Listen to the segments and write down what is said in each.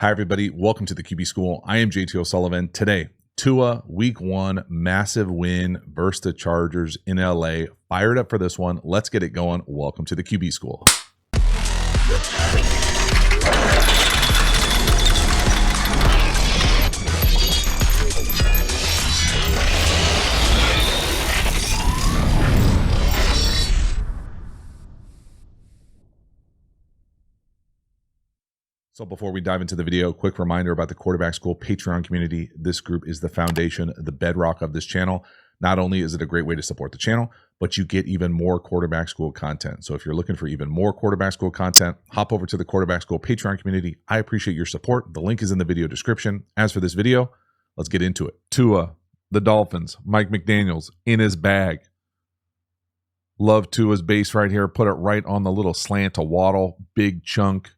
Hi, everybody. Welcome to the QB School. I am JT O'Sullivan. Today, Tua, week one, massive win versus the Chargers in LA. Fired up for this one. Let's get it going. Welcome to the QB School. So before we dive into the video, quick reminder about the Quarterback School Patreon community. This group is the foundation, the bedrock of this channel. Not only is it a great way to support the channel, but you get even more Quarterback School content. So if you're looking for even more Quarterback School content, hop over to the Quarterback School Patreon community. I appreciate your support. The link is in the video description. As for this video, let's get into it. Tua, the Dolphins, Mike McDaniels in his bag. Love Tua's base right here. Put it right on the little slant to Waddle. Big chunk.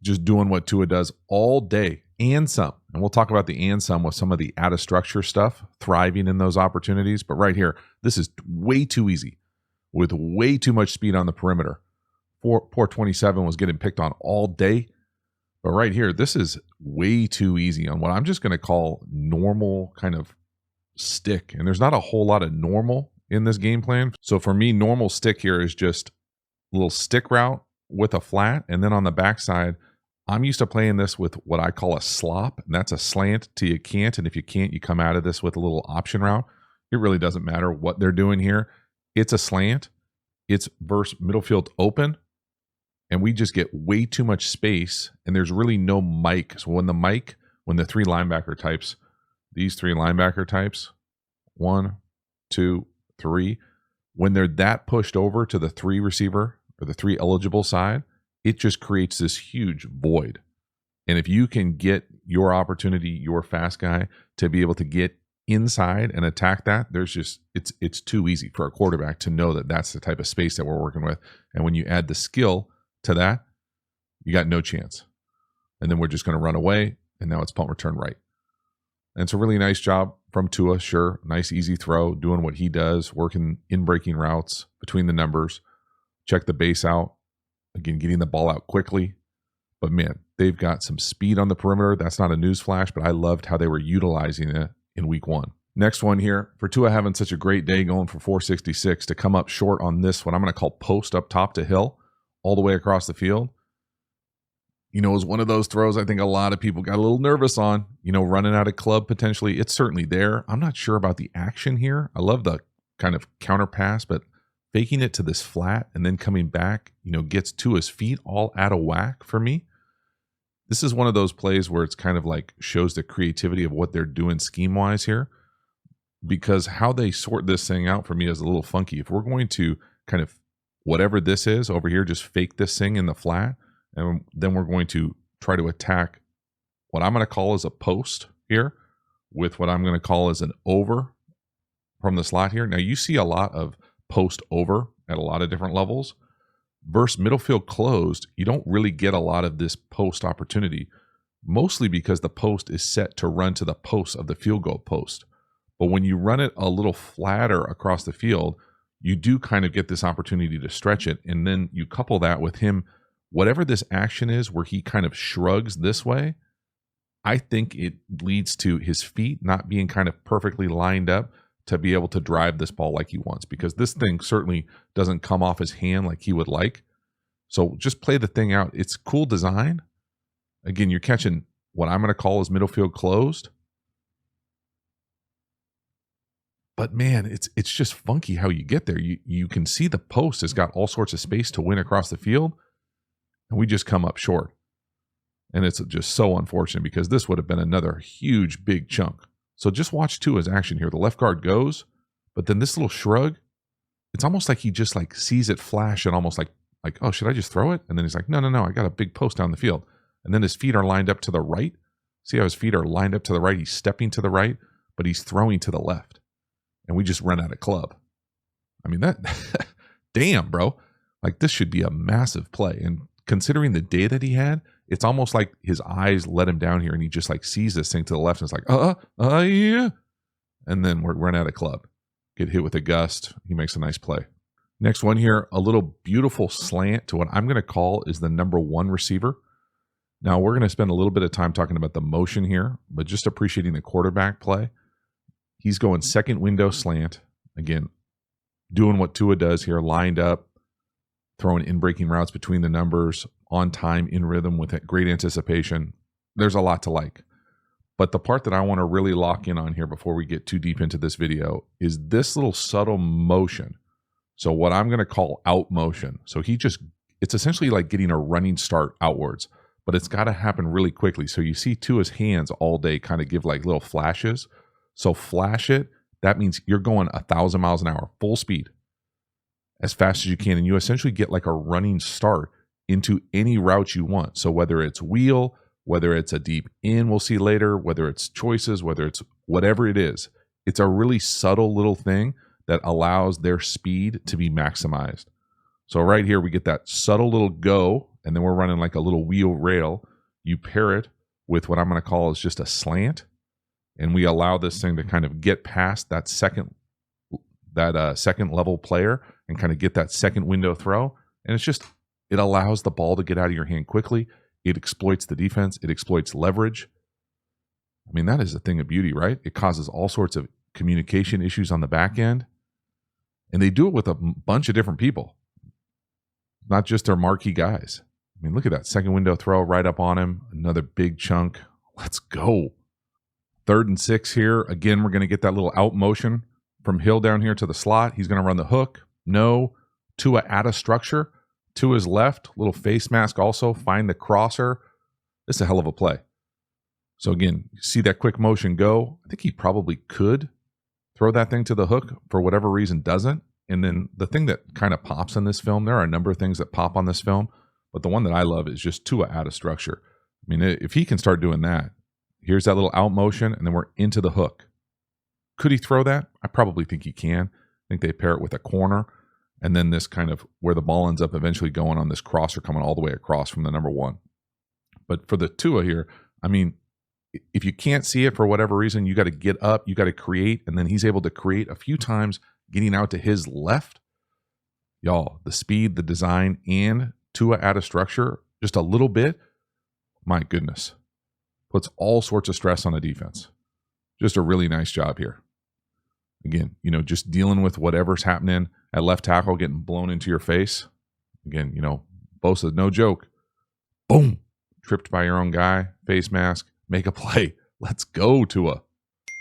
Just doing what Tua does all day and some. And we'll talk about the and some with some of the out of structure stuff, thriving in those opportunities. But right here, this is way too easy with way too much speed on the perimeter. Poor 27 was getting picked on all day. But right here, this is way too easy on what I'm just going to call normal kind of stick. And there's not a whole lot of normal in this game plan. So for me, normal stick here is just a little stick route with a flat. And then on the backside, I'm used to playing this with what I call a slop, and that's a slant till you can't. And if you can't, you come out of this with a little option route. It really doesn't matter what they're doing here. It's a slant. It's versus middle field open, and we just get way too much space, and there's really no mic. So when the three linebacker types, these three linebacker types, 1, 2, 3, when they're that pushed over to the three receiver or the three eligible side, it just creates this huge void. And if you can get your opportunity, your fast guy, to be able to get inside and attack that, there's just, it's too easy for a quarterback to know that that's the type of space that we're working with. And when you add the skill to that, you got no chance. And then we're just going to run away, and now it's punt return right. And it's a really nice job from Tua, sure. Nice, easy throw, doing what he does, working in breaking routes between the numbers. Check the base out. Again, getting the ball out quickly. But man, they've got some speed on the perimeter. That's not a news flash, but I loved how they were utilizing it in week one. Next one here, for Tua having such a great day going for 466 to come up short on this, what I'm going to call post up top to hill, all the way across the field. You know, it was one of those throws I think a lot of people got a little nervous on, you know, running out of club potentially. It's certainly there. I'm not sure about the action here. I love the kind of counter pass, but faking it to this flat and then coming back, you know, gets to his feet all out of whack for me. This is one of those plays where it's kind of like shows the creativity of what they're doing scheme-wise here, because how they sort this thing out for me is a little funky. If we're going to kind of, whatever this is over here, just fake this thing in the flat, and then we're going to try to attack what I'm going to call as a post here with what I'm going to call as an over from the slot here. Now, you see a lot of post over at a lot of different levels. Versus middle field closed, you don't really get a lot of this post opportunity, mostly because the post is set to run to the post of the field goal post. But when you run it a little flatter across the field, you do kind of get this opportunity to stretch it. And then you couple that with him, whatever this action is where he kind of shrugs this way, I think it leads to his feet not being kind of perfectly lined up to be able to drive this ball like he wants, because this thing certainly doesn't come off his hand like he would like. So just play the thing out. It's cool design. Again, you're catching what I'm going to call as middle field closed. But man, it's just funky how you get there. You can see the post has got all sorts of space to win across the field, and we just come up short. And it's just so unfortunate, because this would have been another huge, big chunk. So just watch Tua's action here. The left guard goes, but then this little shrug, it's almost like he just like sees it flash and almost like, oh, should I just throw it? And then he's like, no, I got a big post down the field. And then his feet are lined up to the right. See how his feet are lined up to the right? He's stepping to the right, but he's throwing to the left. And we just run out of club. I mean, that, damn, bro. Like, this should be a massive play. And considering the day that he had, it's almost like his eyes let him down here, and he just like sees this thing to the left and it's like, yeah. And then we're run out of club. Get hit with a gust. He makes a nice play. Next one here, a little beautiful slant to what I'm going to call is the number one receiver. Now, we're going to spend a little bit of time talking about the motion here, but just appreciating the quarterback play. He's going second window slant. Again, doing what Tua does here, lined up, throwing in-breaking routes between the numbers, on time, in rhythm with great anticipation. There's a lot to like. But the part that I want to really lock in on here before we get too deep into this video is this little subtle motion. So what I'm going to call out motion. So it's essentially like getting a running start outwards, but it's got to happen really quickly. So you see Tua's hands all day kind of give like little flashes. So flash it, that means you're going 1,000 miles an hour, full speed, as fast as you can. And you essentially get like a running start into any route you want. So whether it's wheel, whether it's a deep in, we'll see later, whether it's choices, whether it's whatever it is, it's a really subtle little thing that allows their speed to be maximized. So right here, we get that subtle little go, and then we're running like a little wheel rail. You pair it with what I'm going to call is just a slant, and we allow this thing to kind of get past that second level player and kind of get that second window throw. And it allows the ball to get out of your hand quickly. It exploits the defense. It exploits leverage. I mean, that is a thing of beauty, right? It causes all sorts of communication issues on the back end. And they do it with a bunch of different people, not just their marquee guys. I mean, look at that second window throw right up on him. Another big chunk. Let's go. 3rd and 6 here. Again, we're going to get that little out motion from Hill down here to the slot. He's going to run the hook. No. Tua out of structure. To his left, little face mask also. Find the crosser. This is a hell of a play. So again, you see that quick motion go. I think he probably could throw that thing to the hook, for whatever reason doesn't. And then the thing that kind of pops in this film, there are a number of things that pop on this film, but the one that I love is just Tua out of structure. I mean, if he can start doing that, here's that little out motion, and then we're into the hook. Could he throw that? I probably think he can. I think they pair it with a corner, and then this kind of where the ball ends up eventually going on this crosser coming all the way across from the number 1. But for the Tua here, I mean, if you can't see it for whatever reason, you got to get up, you got to create, and then he's able to create a few times getting out to his left. Y'all, the speed, the design, and Tua out of structure just a little bit, my goodness, puts all sorts of stress on the defense. Just a really nice job here. Again, just dealing with whatever's happening at left tackle, getting blown into your face. Again, Bosa, no joke. Boom. Tripped by your own guy, face mask, make a play. Let's go, Tua.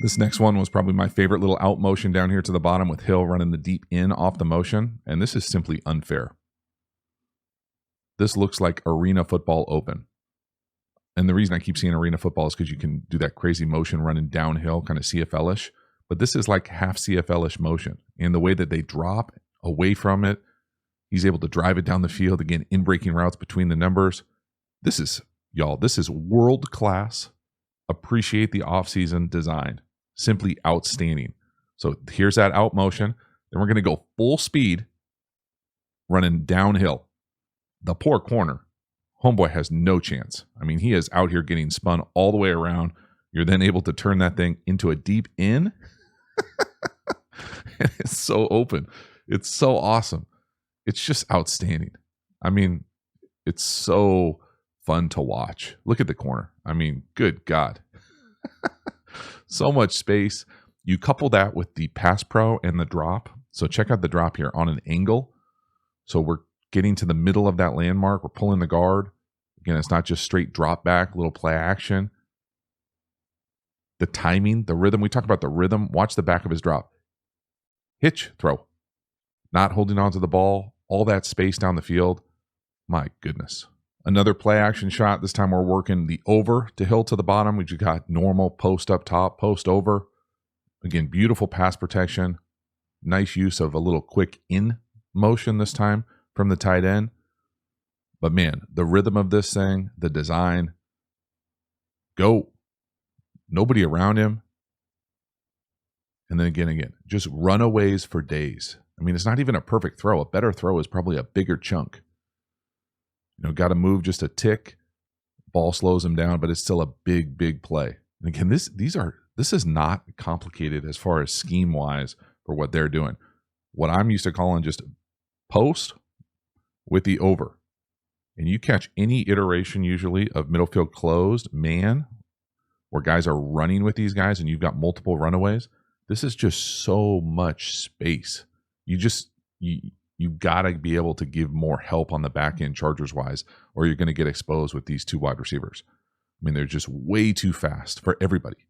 This next one was probably my favorite little out motion down here to the bottom with Hill running the deep in off the motion. And this is simply unfair. This looks like arena football open. And the reason I keep seeing arena football is because you can do that crazy motion running downhill, kind of CFL-ish. But this is like half CFL-ish motion. And the way that they drop away from it, he's able to drive it down the field. Again, in breaking routes between the numbers. This is world class. Appreciate the offseason design. Simply outstanding. So here's that out motion. Then we're going to go full speed running downhill. The poor corner. Homeboy has no chance. I mean, he is out here getting spun all the way around. You're then able to turn that thing into a deep in. And it's so open. It's so awesome. It's just outstanding. I mean, it's so fun to watch. Look at the corner. I mean, good God. So much space. You couple that with the Pass Pro and the drop. So check out the drop here on an angle. So we're getting to the middle of that landmark. We're pulling the guard. Again, it's not just straight drop back, little play action. The timing, the rhythm. We talked about the rhythm. Watch the back of his drop. Hitch, throw. Not holding on to the ball. All that space down the field. My goodness. Another play action shot. This time we're working the over to Hill to the bottom. We just got normal post up top, post over. Again, beautiful pass protection. Nice use of a little quick in motion this time from the tight end. But man, the rhythm of this thing, the design, go. Nobody around him. And then again, just runaways for days. I mean, it's not even a perfect throw. A better throw is probably a bigger chunk. Got to move just a tick. Ball slows him down, but it's still a big, big play. And again, this is not complicated as far as scheme-wise for what they're doing. What I'm used to calling just post with the over. And you catch any iteration usually of middle field closed, man, where guys are running with these guys and you've got multiple runaways. This is just so much space. You got to be able to give more help on the back end Chargers wise, or you're going to get exposed with these two wide receivers. I mean, they're just way too fast for everybody.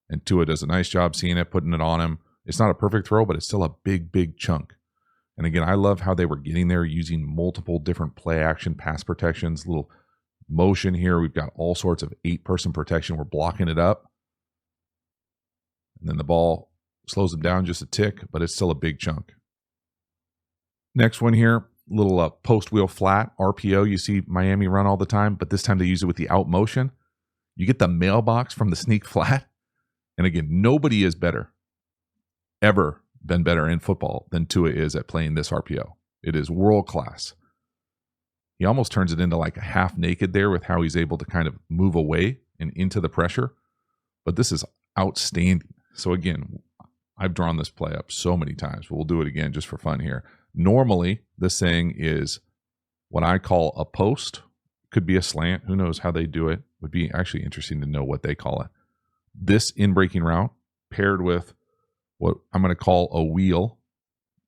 And Tua does a nice job seeing it, putting it on him. It's not a perfect throw, but it's still a big, big chunk. And again, I love how they were getting there using multiple different play action pass protections, little motion here. We've got all sorts of 8-person protection. We're blocking it up. And then the ball slows them down just a tick, but it's still a big chunk. Next one here, little post wheel flat, RPO. You see Miami run all the time, but this time they use it with the out motion. You get the mailbox from the sneak flat. And again, nobody is ever been better in football than Tua is at playing this RPO. It is world class. He almost turns it into like a half naked there with how he's able to kind of move away and into the pressure. But this is outstanding. So again, I've drawn this play up so many times, but we'll do it again just for fun here. Normally, this thing is what I call a post. Could be a slant. Who knows how they do it? Would be actually interesting to know what they call it. This in-breaking route paired with what I'm going to call a wheel,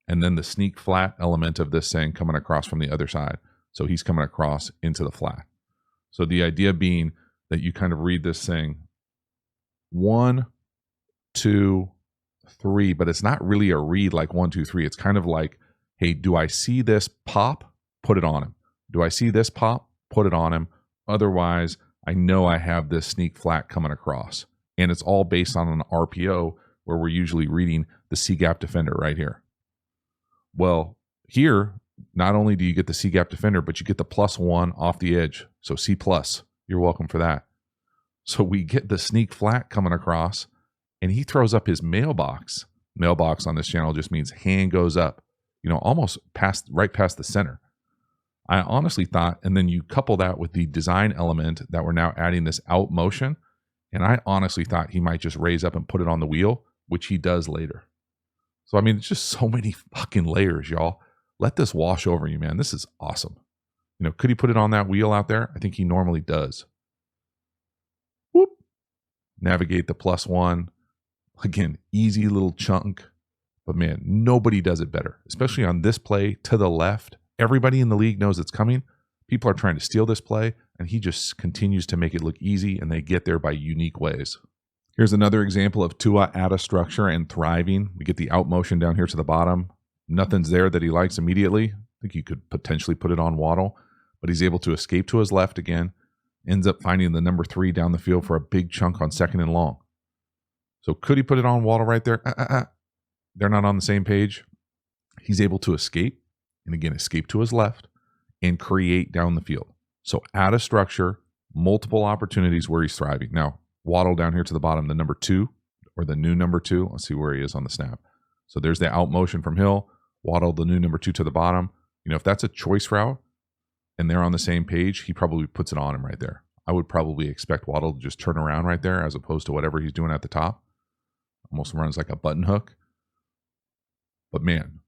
and then the sneak flat element of this thing coming across from the other side. So he's coming across into the flat. So the idea being that you kind of read this thing 1, 2, 3, but it's not really a read like 1, 2, 3. It's kind of like, hey, do I see this pop? Put it on him. Do I see this pop? Put it on him. Otherwise, I know I have this sneak flat coming across. And it's all based on an RPO where we're usually reading the C-gap defender right here. Well, here, not only do you get the C-gap defender, but you get the +1 off the edge. So C+. You're welcome for that. So we get the sneak flat coming across, and he throws up his mailbox. Mailbox on this channel just means hand goes up, almost right past the center. I honestly thought, and then you couple that with the design element that we're now adding this out motion, and I honestly thought he might just raise up and put it on the wheel, which he does later. So, I mean, it's just so many fucking layers, y'all. Let this wash over you, man. This is awesome. Could he put it on that wheel out there? I think he normally does. Whoop. Navigate the +1. Again, easy little chunk. But man, nobody does it better, especially on this play to the left. Everybody in the league knows it's coming. People are trying to steal this play, and he just continues to make it look easy, and they get there by unique ways. Here's another example of Tua out of structure and thriving. We get the out motion down here to the bottom. Nothing's there that he likes immediately. I think you could potentially put it on Waddle, but he's able to escape to his left again. Ends up finding the number 3 down the field for a big chunk on 2nd and long. So could he put it on Waddle right there? They're not on the same page. He's able to escape, and again, escape to his left and create down the field. So out of structure, multiple opportunities where he's thriving. Now, Waddle down here to the bottom, the number 2 or the new number 2. Let's see where he is on the snap. So there's the out motion from Hill. Waddle, the new number 2 to the bottom. If that's a choice route and they're on the same page, he probably puts it on him right there. I would probably expect Waddle to just turn around right there as opposed to whatever he's doing at the top. Almost runs like a button hook. But man,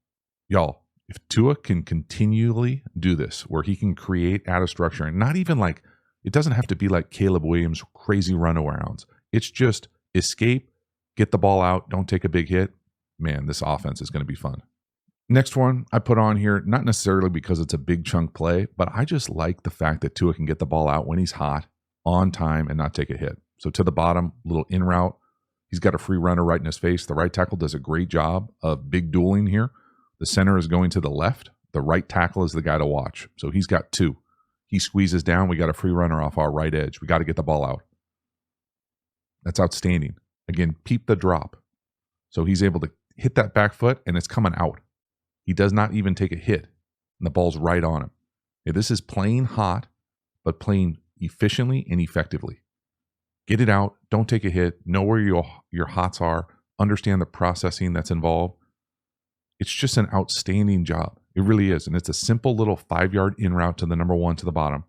y'all, if Tua can continually do this, where he can create out of structure, and not even like, it doesn't have to be like Caleb Williams' crazy runarounds. It's just escape, get the ball out, don't take a big hit. Man, this offense is going to be fun. Next one I put on here, not necessarily because it's a big chunk play, but I just like the fact that Tua can get the ball out when he's hot, on time, and not take a hit. So to the bottom, little in route. He's got a free runner right in his face. The right tackle does a great job of big dueling here. The center is going to the left. The right tackle is the guy to watch. So he's got 2. He squeezes down. We got a free runner off our right edge. We got to get the ball out. That's outstanding. Again, peep the drop. So he's able to hit that back foot, and it's coming out. He does not even take a hit, and the ball's right on him. Okay, this is playing hot, but playing efficiently and effectively. Get it out. Don't take a hit. Know where your hots are. Understand the processing that's involved. It's just an outstanding job. It really is. And it's a simple little 5-yard in route to the number 1 to the bottom.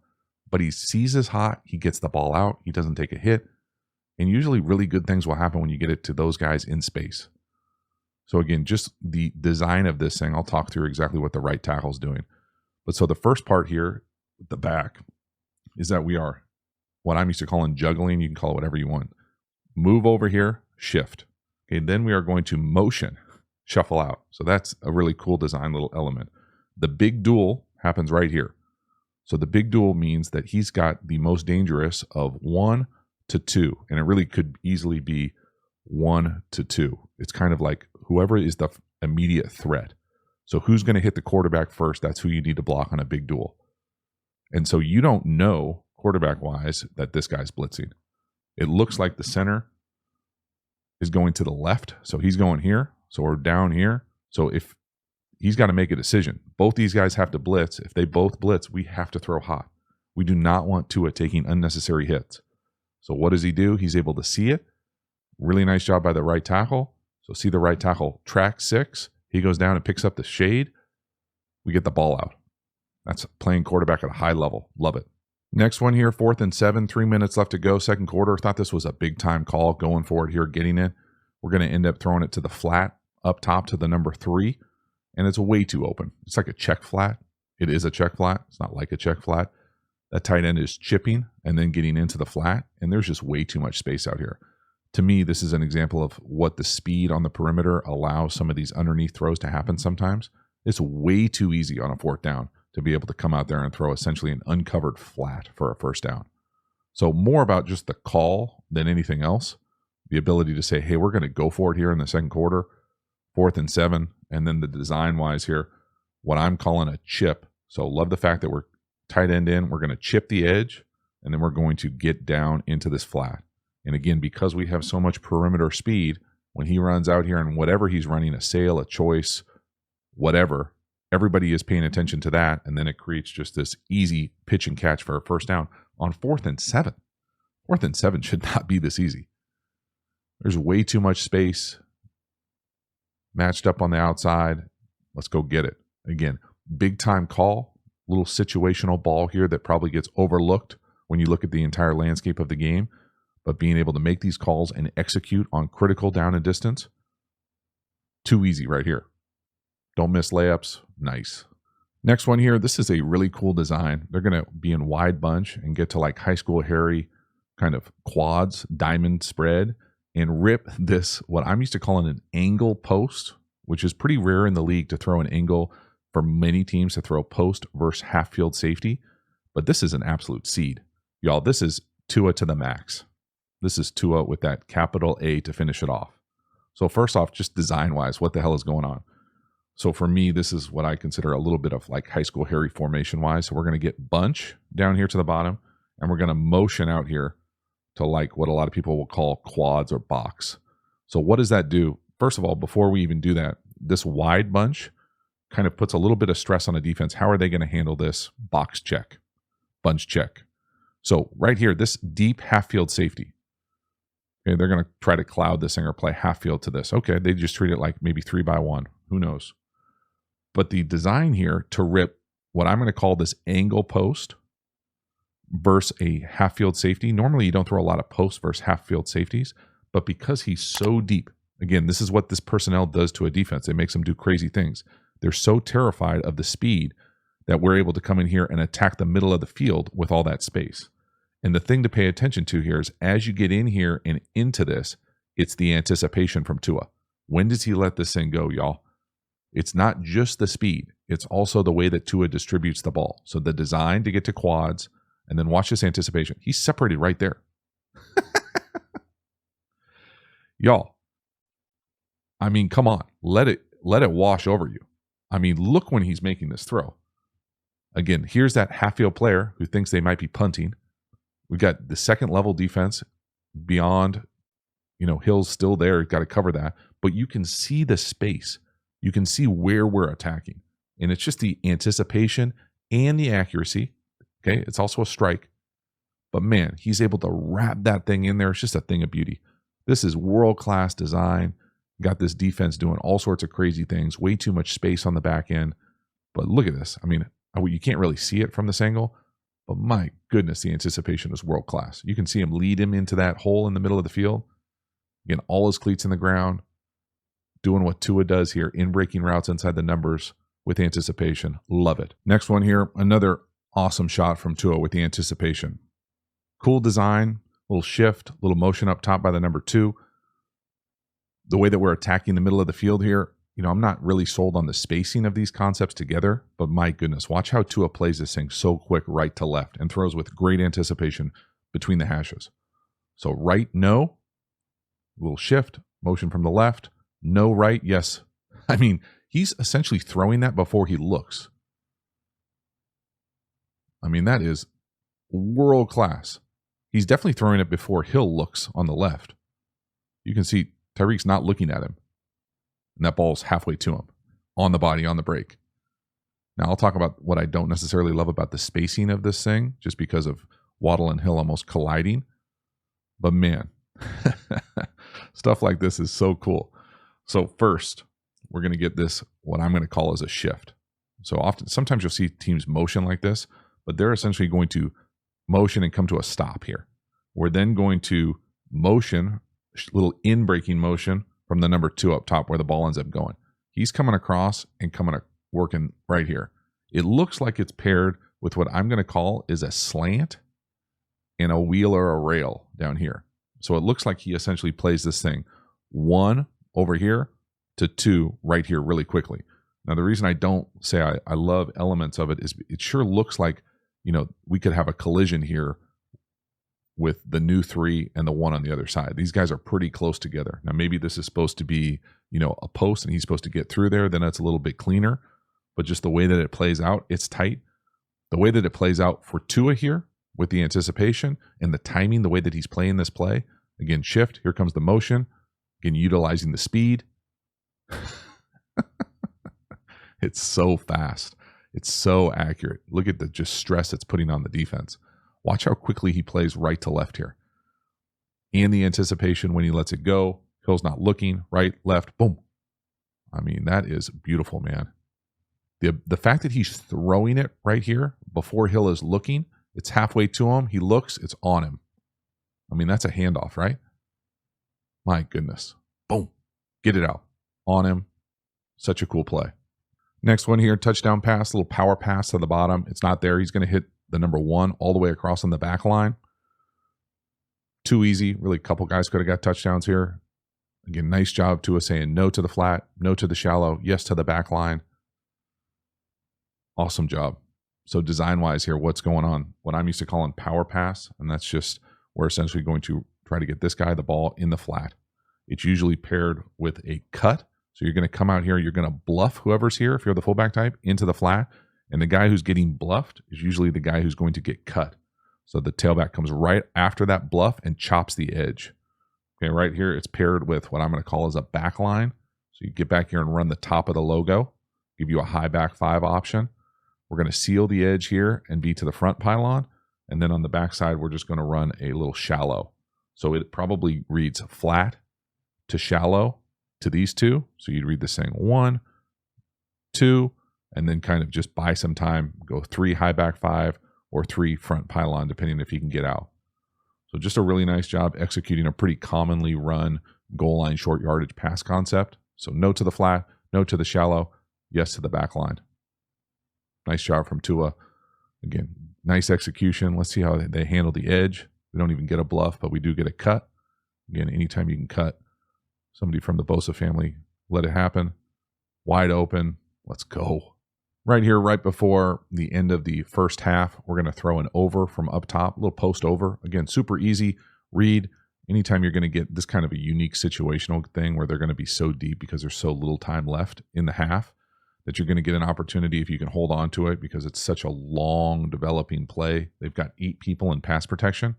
But he sees his hot. He gets the ball out. He doesn't take a hit. And usually really good things will happen when you get it to those guys in space. So again, just the design of this thing, I'll talk through exactly what the right tackle is doing. But so the first part here, the back is that we are what I'm used to calling juggling. You can call it whatever you want. Move over here, shift. Okay, then we are going to motion, shuffle out. So that's a really cool design little element. The big duel happens right here. So the big duel means that he's got the most dangerous of 1 to 2, and it really could easily be 1 to 2. It's kind of like whoever is the immediate threat. So who's going to hit the quarterback first? That's who you need to block on a big duel. And so you don't know quarterback-wise that this guy's blitzing. It looks like the center is going to the left, so he's going here. So we're down here. So if he's got to make a decision, both these guys have to blitz. If they both blitz, we have to throw hot. We do not want Tua taking unnecessary hits. So what does he do? He's able to see it. Really nice job by the right tackle. So see the right tackle track 6. He goes down and picks up the shade. We get the ball out. That's playing quarterback at a high level. Love it. Next one here, 4th and 7, 3 minutes left to go, second quarter. Thought this was a big time call going for it here, getting it. We're going to end up throwing it to the flat up top to the number 3, and it's way too open. It's like a check flat. It is a check flat. It's not like a check flat. That tight end is chipping and then getting into the flat, and there's just way too much space out here. To me, this is an example of what the speed on the perimeter allows some of these underneath throws to happen sometimes. It's way too easy on a 4th down to be able to come out there and throw essentially an uncovered flat for a 1st down. So more about just the call than anything else. The ability to say, hey, we're going to go for it here in the second quarter, 4th and 7, and then the design-wise here, what I'm calling a chip. So love the fact that we're tight end in. We're going to chip the edge, and then we're going to get down into this flat. And again, because we have so much perimeter speed, when he runs out here and whatever he's running, a sail, a choice, whatever, everybody is paying attention to that. And then it creates just this easy pitch and catch for a 1st down on 4th and 7. 4th and 7 should not be this easy. There's way too much space matched up on the outside. Let's go get it. Again, big time call, little situational ball here that probably gets overlooked when you look at the entire landscape of the game. But being able to make these calls and execute on critical down and distance, too easy right here. Don't miss layups. Nice. Next one here, this is a really cool design. They're going to be in wide bunch and get to like high school Harry kind of quads, diamond spread, and rip this, what I'm used to calling an angle post, which is pretty rare in the league to throw an angle for many teams to throw post versus half field safety. But this is an absolute seed. Y'all, this is Tua to the max. This is Tua with that capital A to finish it off. So first off, just design-wise, what the hell is going on? So for me, this is what I consider a little bit of like high school Harry formation-wise. So we're going to get bunch down here to the bottom, and we're going to motion out here to like what a lot of people will call quads or box. So what does that do? First of all, before we even do that, this wide bunch kind of puts a little bit of stress on a defense. How are they going to handle this box check, bunch check? So right here, this deep half-field safety. Okay, they're going to try to cloud this thing or play half field to this. Okay, they just treat it like maybe 3-by-1. Who knows? But the design here to rip what I'm going to call this angle post versus a half field safety. Normally, you don't throw a lot of post versus half field safeties, but because he's so deep, again, this is what this personnel does to a defense. It makes them do crazy things. They're so terrified of the speed that we're able to come in here and attack the middle of the field with all that space. And the thing to pay attention to here is as you get in here and into this, it's the anticipation from Tua. When does he let this thing go, y'all? It's not just the speed. It's also the way that Tua distributes the ball. So the design to get to quads, and then watch this anticipation. He's separated right there. Y'all, I mean, come on. Let it wash over you. I mean, look when he's making this throw. Again, here's that half-field player who thinks they might be punting. We've got the second level defense beyond, Hill's still there. You've got to cover that. But you can see the space. You can see where we're attacking. And it's just the anticipation and the accuracy. Okay, it's also a strike. But man, he's able to wrap that thing in there. It's just a thing of beauty. This is world-class design. Got this defense doing all sorts of crazy things. Way too much space on the back end. But look at this. I mean, you can't really see it from this angle. But my goodness, the anticipation is world-class. You can see him lead him into that hole in the middle of the field. Again, all his cleats in the ground, doing what Tua does here, in breaking routes inside the numbers with anticipation. Love it. Next one here, another Awesome shot from Tua with the anticipation. Cool design, little shift, little motion up top by the number 2. The way that we're attacking the middle of the field here, I'm not really sold on the spacing of these concepts together, but my goodness, watch how Tua plays this thing so quick right to left and throws with great anticipation between the hashes. So right, no, little shift, motion from the left, no right, yes. I mean, he's essentially throwing that before he looks. I mean, that is world class. He's definitely throwing it before Hill looks on the left. You can see Tyreek's not looking at him. And that ball's halfway to him, on the body, on the break. Now, I'll talk about what I don't necessarily love about the spacing of this thing, just because of Waddle and Hill almost colliding. But man, stuff like this is so cool. So first, we're going to get this, what I'm going to call as a shift. So sometimes you'll see teams motion like this, but they're essentially going to motion and come to a stop here. We're then going to motion, little in-breaking motion from the number 2 up top where the ball ends up going. He's coming across and working right here. It looks like it's paired with what I'm going to call is a slant and a wheel or a rail down here. So it looks like he essentially plays this thing 1 over here to 2 right here really quickly. Now, the reason I don't say I love elements of it is it sure looks like, we could have a collision here with the new 3 and the 1 on the other side. These guys are pretty close together. Now, maybe this is supposed to be, a post and he's supposed to get through there. Then it's a little bit cleaner. But just the way that it plays out, it's tight. The way that it plays out for Tua here with the anticipation and the timing, the way that he's playing this play. Again, shift. Here comes the motion. Again, utilizing the speed. It's so fast. It's so accurate. Look at the just stress it's putting on the defense. Watch how quickly he plays right to left here. And the anticipation when he lets it go. Hill's not looking. Right, left, boom. I mean, that is beautiful, man. The fact that he's throwing it right here before Hill is looking, it's halfway to him. He looks, it's on him. I mean, that's a handoff, right? My goodness. Boom. Get it out. On him. Such a cool play. Next one here, touchdown pass, little power pass to the bottom. It's not there. He's going to hit the number 1 all the way across on the back line. Too easy. Really, a couple guys could have got touchdowns here. Again, nice job Tua saying no to the flat, no to the shallow, yes to the back line. Awesome job. So design-wise here, what's going on? What I'm used to calling power pass, and that's just we're essentially going to try to get this guy the ball in the flat. It's usually paired with a cut. So you're going to come out here, you're going to bluff whoever's here, if you're the fullback type, into the flat. And the guy who's getting bluffed is usually the guy who's going to get cut. So the tailback comes right after that bluff and chops the edge. Okay, right here, it's paired with what I'm going to call as a back line. So you get back here and run the top of the logo, give you a high back 5 option. We're going to seal the edge here and be to the front pylon. And then on the back side, we're just going to run a little shallow. So it probably reads flat to shallow to these 2. So you'd read this thing 1, 2, and then kind of just buy some time, go 3 high back 5 or 3 front pylon, depending if you can get out. So just a really nice job executing a pretty commonly run goal line short yardage pass concept. So no to the flat, no to the shallow, yes to the back line. Nice job from Tua. Again, nice execution. Let's see how they handle the edge. We don't even get a bluff, but we do get a cut. Again, anytime you can cut somebody from the Bosa family, let it happen. Wide open. Let's go. Right here, right before the end of the first half, we're going to throw an over from up top, a little post over. Again, super easy read. Anytime you're going to get this kind of a unique situational thing where they're going to be so deep because there's so little time left in the half, that you're going to get an opportunity if you can hold on to it because it's such a long developing play. They've got 8 people in pass protection.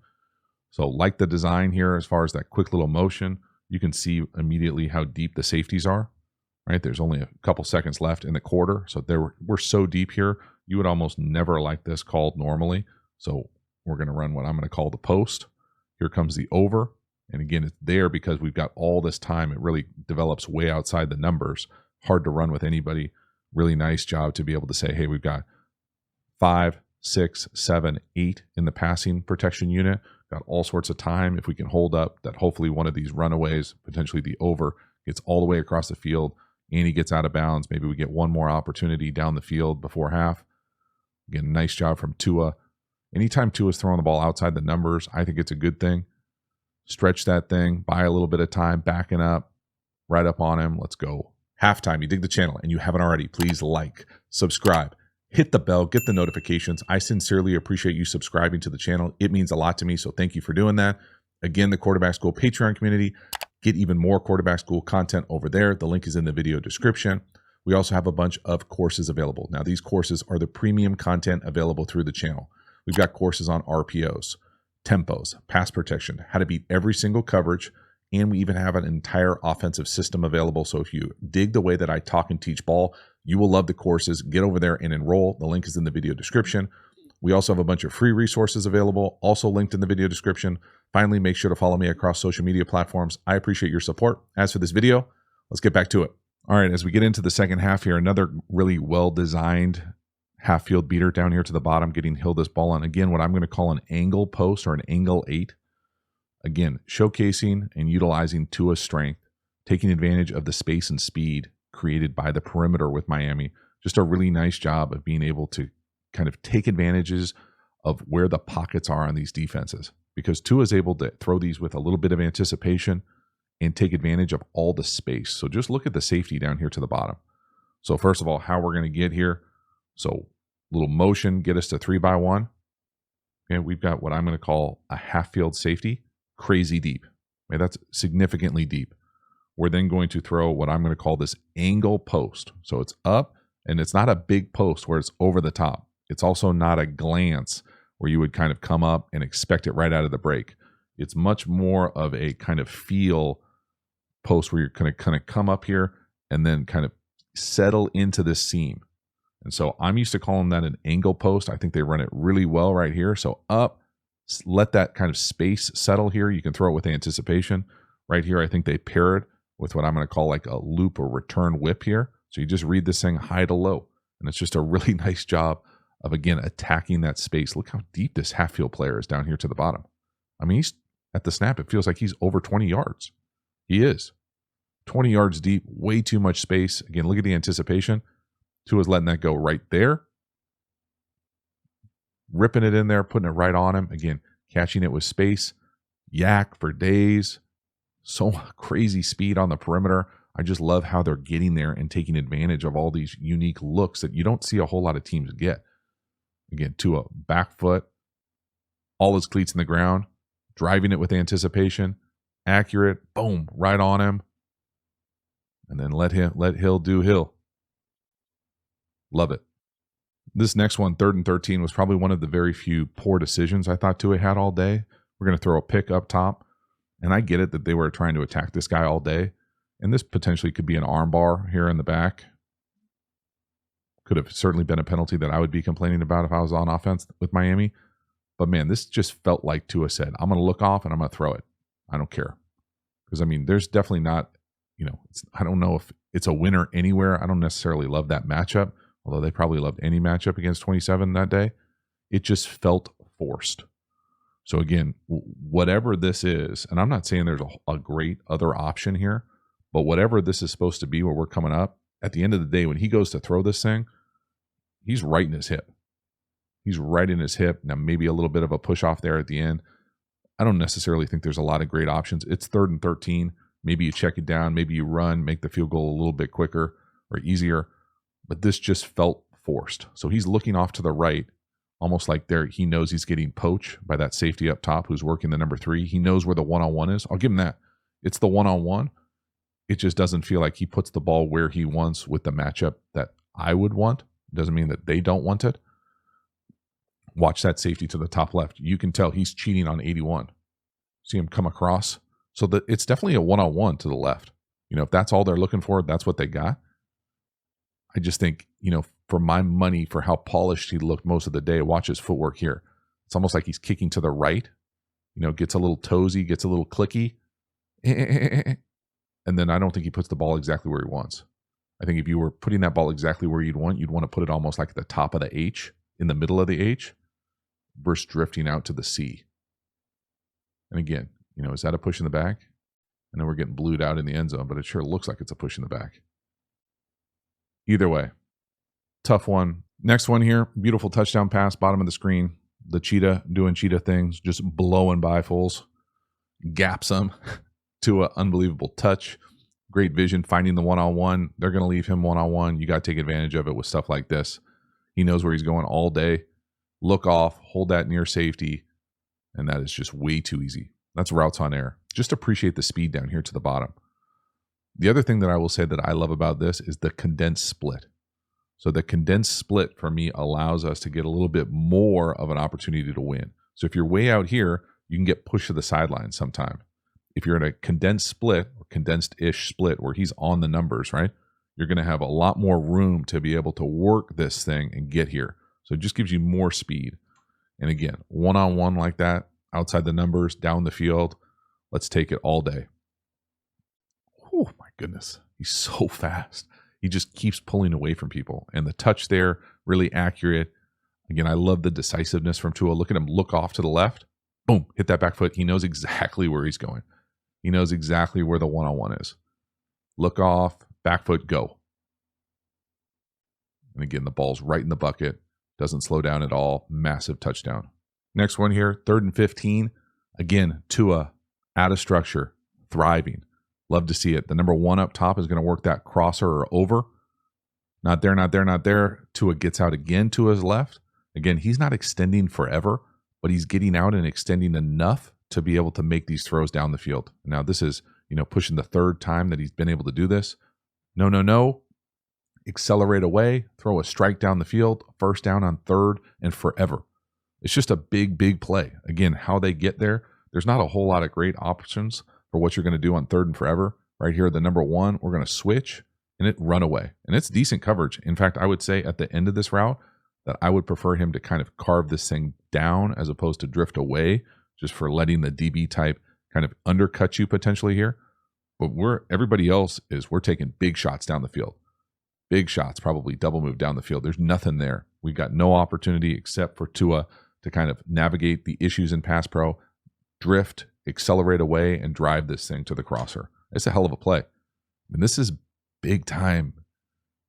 So like the design here, as far as that quick little motion, you can see immediately how deep the safeties are. Right, there's only a couple seconds left in the quarter, so we're so deep here. You would almost never like this called normally. So we're going to run what I'm going to call the post. Here comes the over, and again, it's there because we've got all this time. It really develops way outside the numbers. Hard to run with anybody. Really nice job to be able to say, hey, we've got 5, 6, 7, 8 in the passing protection unit. Got all sorts of time. If we can hold up, that hopefully one of these runaways, potentially the over, gets all the way across the field. And he gets out of bounds. Maybe we get one more opportunity down the field before half. Again, nice job from Tua. Anytime Tua's throwing the ball outside the numbers, I think it's a good thing. Stretch that thing, buy a little bit of time, backing up, right up on him. Let's go. Halftime, you dig the channel and you haven't already, please like, subscribe, hit the bell, get the notifications. I sincerely appreciate you subscribing to the channel. It means a lot to me, so thank you for doing that. Again, the Quarterback School Patreon community, get even more Quarterback School content over there. The link is in the video description. We also have a bunch of courses available. Now, these courses are the premium content available through the channel. We've got courses on RPOs, tempos, pass protection, how to beat every single coverage, and we even have an entire offensive system available. So if you dig the way that I talk and teach ball, you will love the courses. Get over there and enroll. The link is in the video description. We also have a bunch of free resources available, also linked in the video description. Finally, make sure to follow me across social media platforms. I appreciate your support. As for this video, let's get back to it. All right, as we get into the second half here, another really well-designed half-field beater down here to the bottom, getting Hill this ball on. Again, what I'm going to call an angle post or an angle 8. Again, showcasing and utilizing Tua's strength, taking advantage of the space and speed created by the perimeter with Miami. Just a really nice job of being able to kind of take advantages of where the pockets are on these defenses, because Tua is able to throw these with a little bit of anticipation and take advantage of all the space. So just look at the safety down here to the bottom. So first of all, how we're going to get here. So little motion, get us to 3x1. Okay, we've got what I'm going to call a half field safety, crazy deep. Okay, that's significantly deep. We're then going to throw what I'm going to call this angle post. So it's up, and it's not a big post where it's over the top. It's also not a glance where you would kind of come up and expect it right out of the break. It's much more of a kind of feel post where you're going to kind of come up here and then kind of settle into this seam. And so I'm used to calling that an angle post. I think they run it really well right here. So up, let that kind of space settle here. You can throw it with anticipation. Right here, I think they pair it with what I'm going to call like a loop or return whip here. So you just read this thing high to low. And it's just a really nice job of, again, attacking that space. Look how deep this half-field player is down here to the bottom. I mean, he's at the snap, it feels like he's over 20 yards. He is. 20 yards deep, way too much space. Again, look at the anticipation. Tua's letting that go right there. Ripping it in there, putting it right on him. Again, catching it with space. Yak for days. So crazy speed on the perimeter. I just love how they're getting there and taking advantage of all these unique looks that you don't see a whole lot of teams get. Again, Tua, back foot, all his cleats in the ground, driving it with anticipation, accurate, boom, right on him. And then let Hill do Hill. Love it. This next one, 3rd and 13, was probably one of the very few poor decisions I thought Tua had all day. We're going to throw a pick up top. And I get it that they were trying to attack this guy all day. And this potentially could be an arm bar here in the back. Could have certainly been a penalty that I would be complaining about if I was on offense with Miami. But man, this just felt like Tua said, I'm going to look off and I'm going to throw it. I don't care. Because, I mean, there's definitely not, I don't know if it's a winner anywhere. I don't necessarily love that matchup, although they probably loved any matchup against 27 that day. It just felt forced. So again, whatever this is, and I'm not saying there's a great other option here, but whatever this is supposed to be where we're coming up, at the end of the day, when he goes to throw this thing, he's right in his hip. He's right in his hip. Now, maybe a little bit of a push off there at the end. I don't necessarily think there's a lot of great options. It's 3rd and 13. Maybe you check it down. Maybe you run, make the field goal a little bit quicker or easier. But this just felt forced. So he's looking off to the right, almost like he knows he's getting poached by that safety up top who's working the number 3. He knows where the one-on-one is. I'll give him that. It's the one-on-one. It just doesn't feel like he puts the ball where he wants with the matchup that I would want. It doesn't mean that they don't want it. Watch that safety to the top left. You can tell he's cheating on 81. See him come across. So that it's definitely a one-on-one to the left. If that's all they're looking for, that's what they got. I just think, for my money, for how polished he looked most of the day, watch his footwork here. It's almost like he's kicking to the right. Gets a little toesy, gets a little clicky. And then I don't think he puts the ball exactly where he wants. I think if you were putting that ball exactly where you'd want to put it almost like at the top of the H, in the middle of the H, versus drifting out to the C. And again, is that a push in the back? I know we're getting blued out in the end zone, but it sure looks like it's a push in the back. Either way, tough one. Next one here, beautiful touchdown pass, bottom of the screen. The cheetah doing cheetah things, just blowing by fools. Gaps them to an unbelievable touch. Great vision, finding the one-on-one. They're going to leave him one-on-one. You got to take advantage of it with stuff like this. He knows where he's going all day. Look off, hold that near safety, and that is just way too easy. That's routes on air. Just appreciate the speed down here to the bottom. The other thing that I will say that I love about this is the condensed split. So the condensed split for me allows us to get a little bit more of an opportunity to win. So if you're way out here, you can get pushed to the sideline sometime. If you're in a condensed split or condensed-ish split where he's on the numbers, right, you're going to have a lot more room to be able to work this thing and get here. So it just gives you more speed. And again, one-on-one like that, outside the numbers, down the field, let's take it all day. Oh my goodness, he's so fast. He just keeps pulling away from people. And the touch there, really accurate. Again, I love the decisiveness from Tua. Look at him look off to the left. Boom, hit that back foot. He knows exactly where he's going. He knows exactly where the one-on-one is. Look off, back foot, go. And again, the ball's right in the bucket. Doesn't slow down at all. Massive touchdown. Next one here, 3rd and 15. Again, Tua, out of structure, thriving. Love to see it. The number 1 up top is going to work that crosser or over. Not there, not there, not there. Tua gets out again to his left. Again, he's not extending forever, but he's getting out and extending enough to be able to make these throws down the field. Now, this is, pushing the 3rd time that he's been able to do this. No, no, no. Accelerate away, throw a strike down the field, first down on 3rd, and forever. It's just a big, big play. Again, how they get there, there's not a whole lot of great options for what you're going to do on 3rd and forever. Right here, the number 1, we're going to switch and it run away. And it's decent coverage. In fact, I would say at the end of this route that I would prefer him to kind of carve this thing down as opposed to drift away, just for letting the DB type kind of undercut you potentially here. But everybody else is, we're taking big shots down the field. Big shots, probably double move down the field. There's nothing there. We've got no opportunity except for Tua to kind of navigate the issues in pass pro, drift, accelerate away, and drive this thing to the crosser. It's a hell of a play. I mean, this is big time.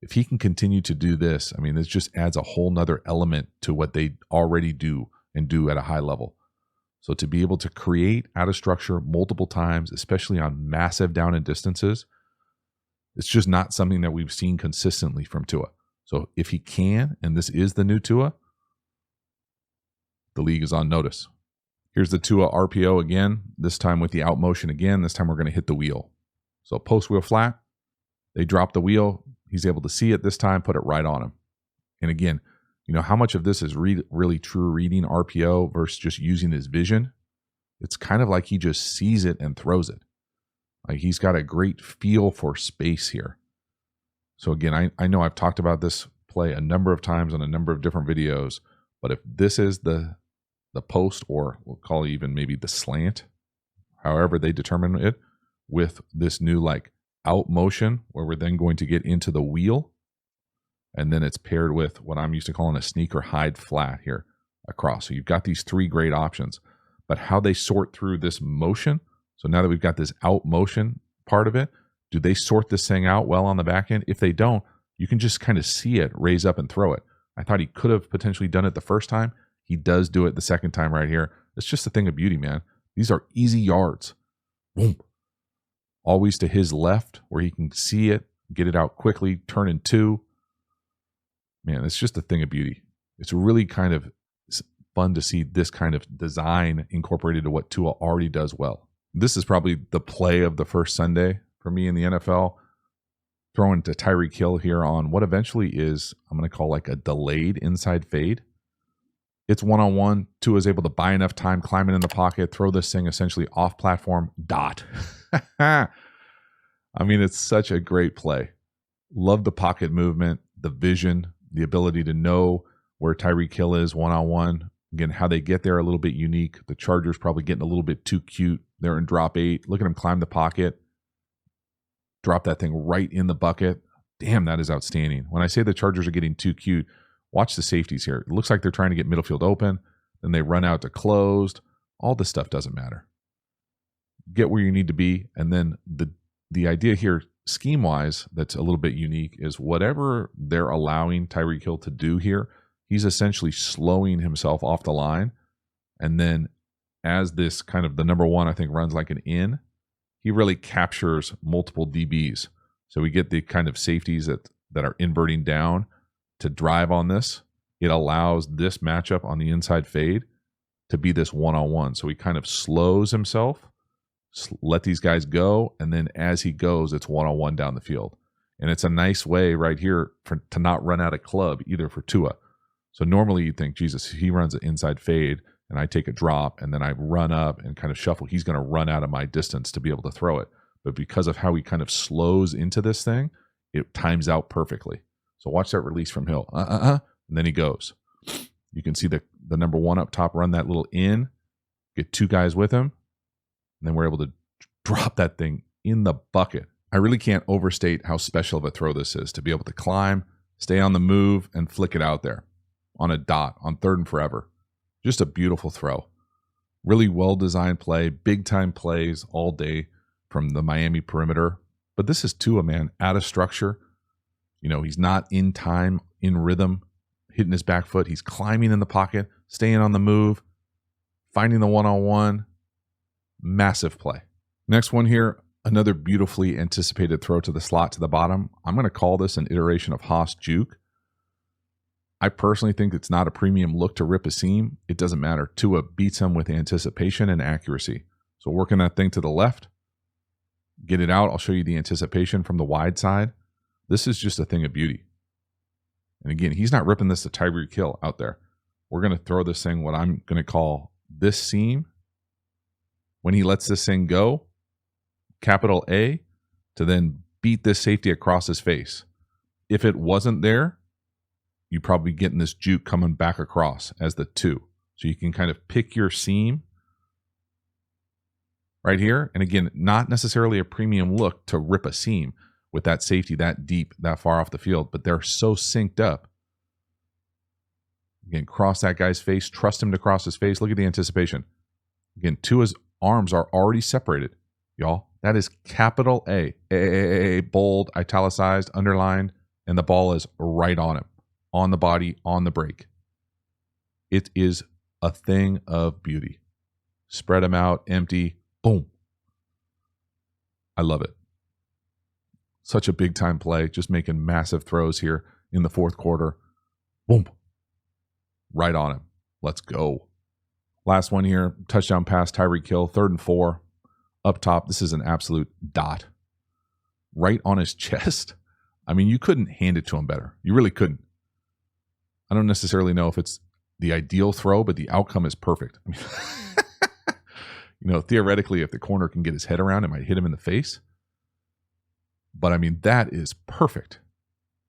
If he can continue to do this, I mean, this just adds a whole nother element to what they already do and do at a high level. So to be able to create out of structure multiple times, especially on massive down and distances, it's just not something that we've seen consistently from Tua. So if he can, and this is the new Tua, the league is on notice. Here's the Tua RPO again, this time with the out motion again. This time we're going to hit the wheel. So post wheel flat, they drop the wheel. He's able to see it this time, put it right on him. And again, how much of this is really true reading RPO versus just using his vision? It's kind of like he just sees it and throws it. Like he's got a great feel for space here. So again, I know I've talked about this play a number of times on a number of different videos, but if this is the post, or we'll call it even maybe the slant, however they determine it, with this new like out motion where we're then going to get into the wheel, and then it's paired with what I'm used to calling a sneak or hide flat here across. So you've got these 3 great options, but how they sort through this motion. So now that we've got this out motion part of it, do they sort this thing out well on the back end? If they don't, you can just kind of see it raise up and throw it. I thought he could have potentially done it the first time. He does do it the second time right here. It's just a thing of beauty, man. These are easy yards. Boom. Always to his left where he can see it, get it out quickly, turn in 2. Man, it's just a thing of beauty. It's really kind of fun to see this kind of design incorporated to what Tua already does well. This is probably the play of the first Sunday for me in the NFL. Throwing to Tyreek Hill here on what eventually is, I'm going to call like a delayed inside fade. It's one-on-one. Tua is able to buy enough time, climbing in the pocket, throw this thing essentially off platform, dot. I mean, it's such a great play. Love the pocket movement, the vision, the ability to know where Tyreek Hill is one-on-one. Again, how they get there a little bit unique. The Chargers probably getting a little bit too cute. They're in drop 8. Look at him climb the pocket. Drop that thing right in the bucket. Damn, that is outstanding. When I say the Chargers are getting too cute, watch the safeties here. It looks like they're trying to get middle field open. Then they run out to closed. All this stuff doesn't matter. Get where you need to be. And then the idea here, scheme-wise that's a little bit unique is whatever they're allowing Tyreek Hill to do here, he's essentially slowing himself off the line. And then as this kind of the number one, I think, runs like an in, he really captures multiple DBs. So we get the kind of safeties that are inverting down to drive on this. It allows this matchup on the inside fade to be this one-on-one. So he kind of slows himself, let these guys go, and then as he goes, it's one-on-one down the field. And it's a nice way right here to not run out of club either for Tua. So normally you'd think, Jesus, he runs an inside fade, and I take a drop, and then I run up and kind of shuffle, he's going to run out of my distance to be able to throw it. But because of how he kind of slows into this thing, it times out perfectly. So watch that release from Hill. And then he goes. You can see the number one up top run that little in, get two guys with him, and then we're able to drop that thing in the bucket. I really can't overstate how special of a throw this is, to be able to climb, stay on the move, and flick it out there on a dot, on third and forever. Just a beautiful throw. Really well-designed play, big-time plays all day from the Miami perimeter. But this is Tua, man, out of structure. You know, he's not in time, in rhythm, hitting his back foot. He's climbing in the pocket, staying on the move, finding the one-on-one. Massive play. Next one here, another beautifully anticipated throw to the slot to the bottom. I'm going to call this an iteration of Haas Juke. I personally think it's not a premium look to rip a seam. It doesn't matter. Tua beats him with anticipation and accuracy. So working that thing to the left, get it out. I'll show you the anticipation from the wide side. This is just a thing of beauty. And again, he's not ripping this to Tyreek Hill out there. We're going to throw this thing, what I'm going to call this seam. When he lets this thing go, capital A, to then beat this safety across his face. If it wasn't there, you'd probably be getting this juke coming back across as the 2. So you can kind of pick your seam right here. And again, not necessarily a premium look to rip a seam with that safety that deep, that far off the field, but they're so synced up. Again, cross that guy's face, trust him to cross his face. Look at the anticipation. Again, Tua's arms are already separated, y'all. That is capital A, bold, italicized, underlined, and the ball is right on him, on the body, on the break. It is a thing of beauty. Spread them out, empty, boom. I love it. Such a big time play, just making massive throws here in the fourth quarter. Boom. Right on him. Let's go. Last one here, touchdown pass, Tyreek Hill, 3rd and 4. Up top, this is an absolute dot. Right on his chest. I mean, you couldn't hand it to him better. You really couldn't. I don't necessarily know if it's the ideal throw, but the outcome is perfect. I mean, you know, theoretically, if the corner can get his head around, it might hit him in the face. But I mean, that is perfect.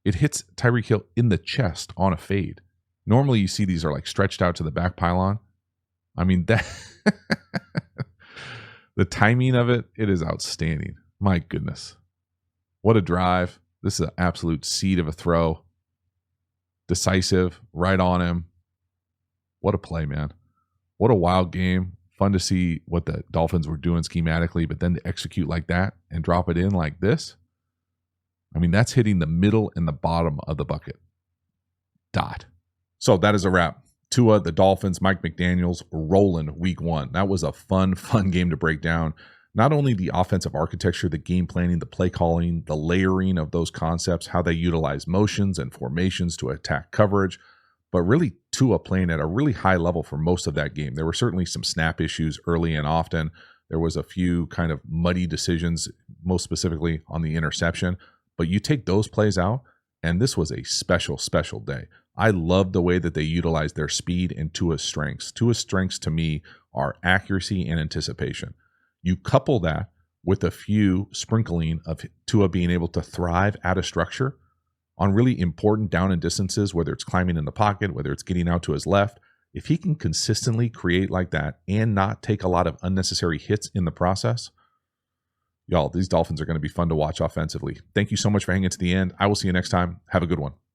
It hits Tyreek Hill in the chest on a fade. Normally, you see these are like stretched out to the back pylon. I mean, that the timing of it, it is outstanding. My goodness. What a drive. This is an absolute seed of a throw. Decisive, right on him. What a play, man. What a wild game. Fun to see what the Dolphins were doing schematically, but then to execute like that and drop it in like this. I mean, that's hitting the middle and the bottom of the bucket. Dot. So that is a wrap. Tua, the Dolphins, Mike McDaniels, rolling week 1. That was a fun game to break down. Not only the offensive architecture, the game planning, the play calling, the layering of those concepts, how they utilize motions and formations to attack coverage, but really Tua playing at a really high level for most of that game. There were certainly some snap issues early and often. There was a few kind of muddy decisions, most specifically on the interception. But you take those plays out, and this was a special day. I love the way that they utilized their speed and Tua's strengths. Tua's strengths to me are accuracy and anticipation. You couple that with a few sprinkling of Tua being able to thrive out of structure on really important down and distances, whether it's climbing in the pocket, whether it's getting out to his left. If he can consistently create like that and not take a lot of unnecessary hits in the process, y'all, these Dolphins are going to be fun to watch offensively. Thank you so much for hanging to the end. I will see you next time. Have a good one.